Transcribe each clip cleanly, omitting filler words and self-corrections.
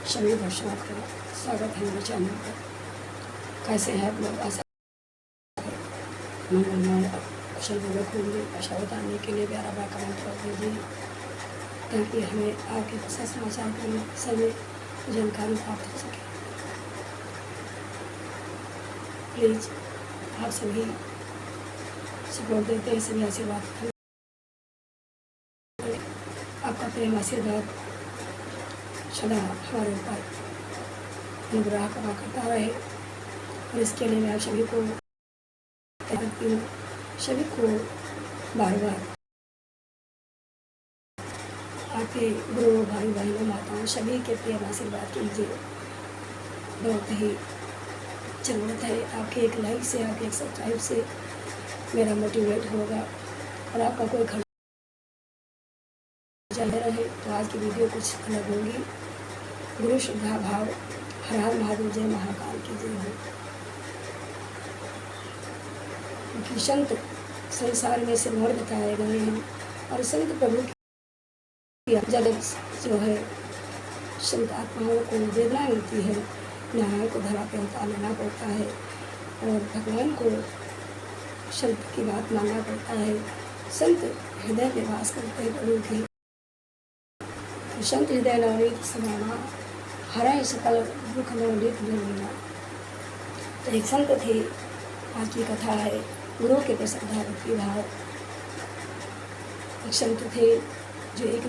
सभी दर्शकों का स्वागत है मेरे चैनल पर। कैसे हैं आप लोग? आशा मंगलमय कुशल पूर्वक होंगे। आशा बताने के लिए प्यारा बड़ा कमेंट कर दीजिए ताकि हमें आपके कुशल समाचार के सभी जानकारी प्राप्त हो सके। प्लीज़ आप सभी सपोर्ट देते हैं, सभी आशीर्वाद आपका प्रेम आशीर्वाद सदा हमारे ऊपर अनुग्रह करता रहे और इसके लिए मैं आप सभी को करती हूँ। सभी को बार बार आपके गुरु भाई बहनों माताओं सभी के प्रेम आशीर्वाद कीजिए। बहुत ही ज़रूरत है आपके एक लाइक से, आपके एक सब्सक्राइब से मेरा मोटिवेट होगा और आपका कोई खर्च चलते रहे। तो आज की वीडियो कुछ अलग होगी। गुरु श्रद्धा भाव, हर हर महादेव, जय महाकाल की जय हो। क्योंकि संत संसार में से मोड़ बताए गए हैं और संत प्रभु की जब जो है संत आत्माओं को वेदना मिलती है, नारायण को धरा पे उतारना पड़ता है और भगवान को संत की बात मानना पड़ता है। संत हृदय में वास करते हैं प्रभु की। संत हृदय नवनीत समाना, हराए सकल दुख नवनीत निर्मिना। तो एक संत थे, आज की कथा है गुरु के प्रति श्रद्धा भक्ति भाव। एक संत थे जो एक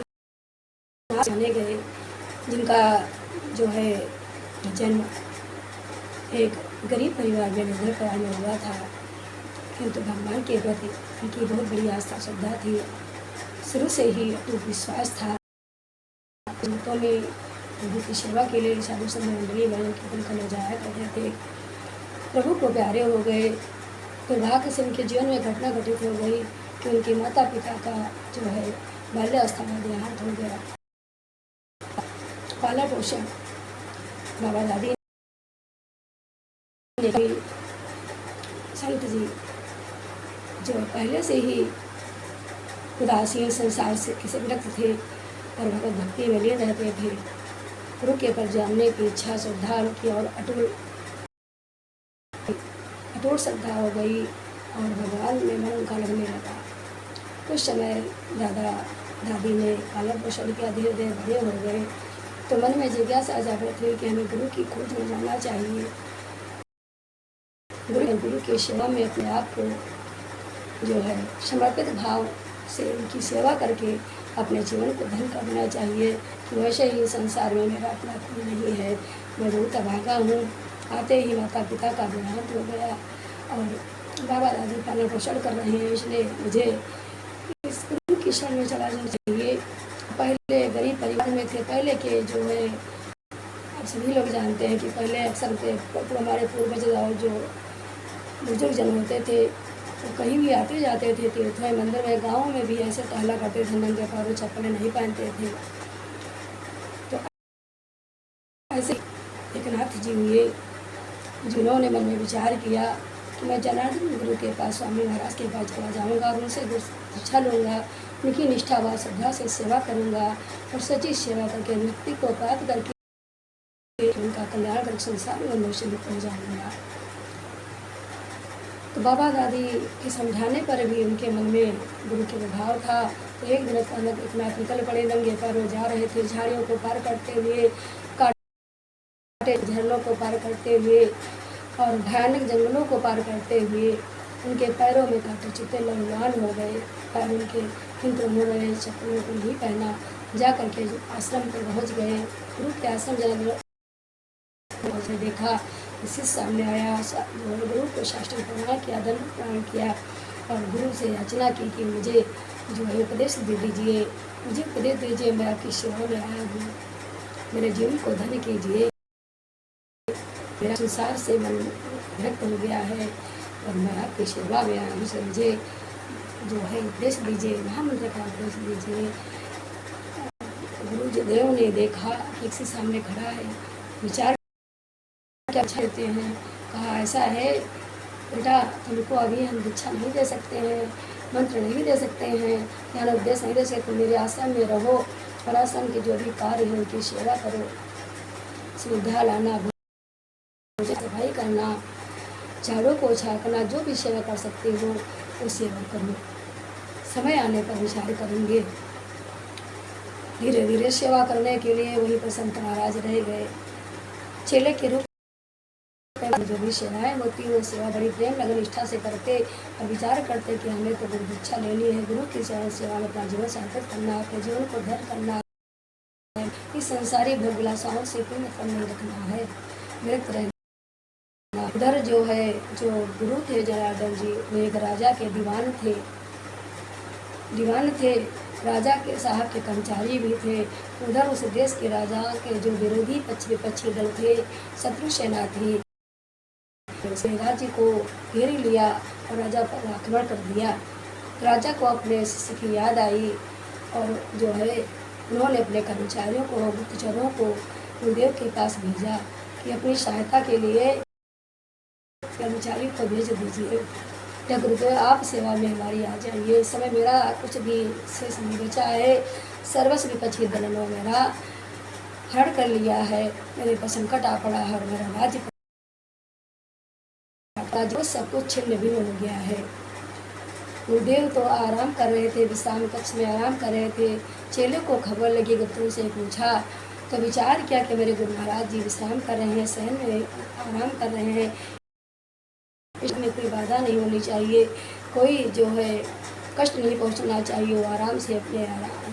जाने गए, जिनका जो है जन्म एक गरीब परिवार में निर्धन परिवार में हुआ था, किंतु भगवान के प्रति उनकी बहुत बड़ी आस्था श्रद्धा थी। शुरू से ही अटूट विश्वास था। संतों में प्रभु की सेवा के लिए साधु संत मंडली बहन कीर्तन करने जाया करते थे। प्रभु को प्यारे हो गए। दुर्भाग्य से उनके जीवन में घटना घटित हो गई कि उनके माता पिता का जो है बाल्यावस्था में देहांत हो गया। पाला पोषण बाबा दादी ने संत जी जो पहले से ही उदासीन संसार से किसी विरक्त थे और भगवत भक्ति में लिए रहते थे। गुरु के पर जानने की इच्छा श्रद्धा की और अटूट श्रद्धा हो गई और भगवान में मन उनका लगने लगा। कुछ समय दादा दादी ने पालन पोषण किया, धीरे धीरे बड़े हो गए तो मन में जिज्ञासा जागृत हुई कि हमें गुरु की खोज में जाना चाहिए। गुरु की सेवा में अपने आप को जो है समर्पित भाव से उनकी सेवा करके अपने जीवन को धन करना चाहिए। कि वैसे ही संसार में मेरा अपना कोई नहीं है, मैं बहुत अभागा हूँ। आते ही माता पिता का देहांत हो गया और बाबा दादी पालन पोषण कर रहे हैं, इसलिए मुझे इस गुरु की शरण में चला जाना चाहिए। पहले गरीब परिवार में थे। पहले के जो है आप सभी लोग जानते हैं कि पहले अक्सर हमारे पूर्वज और जो बुजुर्ग जन होते थे तो कहीं भी आते जाते थे, तीर्थ में, मंदिर में, गाँव में भी ऐसे टहला करते थे, नंगे पैरों चप्पलें नहीं पहनते थे। तो ऐसे एक नाथ जी हुए जिन्होंने मन में विचार किया कि मैं जनार्दन गुरु के पास, स्वामी महाराज के पास चला जाऊंगा और उनसे शिक्षा लूँगा, उनकी निष्ठा व श्रद्धा से सेवा करूँगा और सच्ची सेवा करके मुक्ति को प्राप्त करके उनका कल्याण कर संसार में मनुष्य मुक्त हो जाऊँगा। तो बाबा दादी के समझाने पर भी उनके मन में गुरु के प्रभाव था। तो एक दिन अचानक एक नाथ निकल पड़े, नंगे पैरों जा रहे थे, झाड़ियों को पार करते हुए, काटे झरनों को पार करते हुए और भयानक जंगलों को पार करते हुए उनके पैरों में कांटे चुते लहूलुहान हो गए। पैर उनके किंतु उन्होंने चप्पलों को नहीं पहना। जा करके आश्रम पर पहुँच गए। गुरु के आश्रम जाकर देखा, शिष्य सामने आया, गुरु को साष्टांग प्रणाम किया, दंड प्रणाम किया और गुरु से याचना की कि मुझे जो है उपदेश दे दीजिए, मुझे उपदेश दीजिए, मैं आपकी सेवा में आया हूँ, मेरे जीवन को धन्य कीजिए। मेरा संसार से मन विरक्त हो गया है और मैं आपकी सेवा में आया हूँ, मुझे जो है उपदेश दीजिए, महामंत्र का उपदेश दीजिए। गुरु जी देव ने देखा कि किसी सामने खड़ा है, विचार क्या चाहते हैं। कहा ऐसा है बेटा, तुमको अभी हम दीक्षा नहीं दे सकते हैं, मंत्र नहीं दे सकते हैं, ज्ञान उपदेश नहीं दे सकते, मेरे आश्रम में रहो और आश्रम के जो भी कार्य है उनकी सेवा करो। सुविधा लाना, सफाई करना, झाड़ू पोछा करना, जो भी सेवा कर सकती हो वो सेवा करो। समय आने पर विचार करेंगे। धीरे धीरे सेवा करने के लिए वहीं पर संत महाराज रह गए। चेले के रूप में जो भी सेवाएं होती वो सेवा बड़ी प्रेम लगन निष्ठा से करते और विचार करते कि हमें तो गुरु दीक्षा लेनी है, गुरु की चरण सेवा में अपना जीवन सार्थक करना है, अपने जीवन को धर करना है, इस संसारी भोग विलासाओं से कोई मतलब नहीं रखना है, व्यक्त रहना। उधर जो है, जो गुरु थे जनार्दन जी, वो एक राजा के दीवान थे, राजा के साहब के कर्मचारी भी थे। उधर उस देश के राजा के जो विरोधी विपक्षी दल थे, शत्रु सेना थी, राज्य को घेर लिया और राजा पर आक्रमण कर दिया। राजा को अपने शिष्य की याद आई और जो है उन्होंने अपने कर्मचारियों को, गुप्तचरों को गुरुदेव के पास भेजा कि अपनी सहायता के लिए कर्मचारी को भेज दीजिए, या गुरुदेव आप सेवा में हमारी आ जाइए। इस समय मेरा कुछ भी शेष नहीं बचा है, सर्वस्व विपक्षी दलों ने मेरा हरण कर लिया है, मेरे पर संकट आ पड़ा है और मेरा राज्य जो सब कुछ छिन्न भिन्न हो गया है। गुरुदेव तो आराम कर रहे थे, विश्राम कक्ष में आराम कर रहे थे। चेले को खबर लगी, गुप्तों से पूछा तो विचार किया कि मेरे गुरु महाराज जी विश्राम कर रहे हैं, शयन में आराम कर रहे हैं, इसमें कोई बाधा नहीं होनी चाहिए, कोई जो है कष्ट नहीं पहुंचना चाहिए, वो आराम से अपने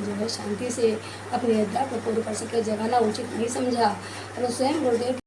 जो है शांति से अपनी निद्रा को पूरी कर सके। जगाना उचित नहीं समझा और स्वयं गुरुदेव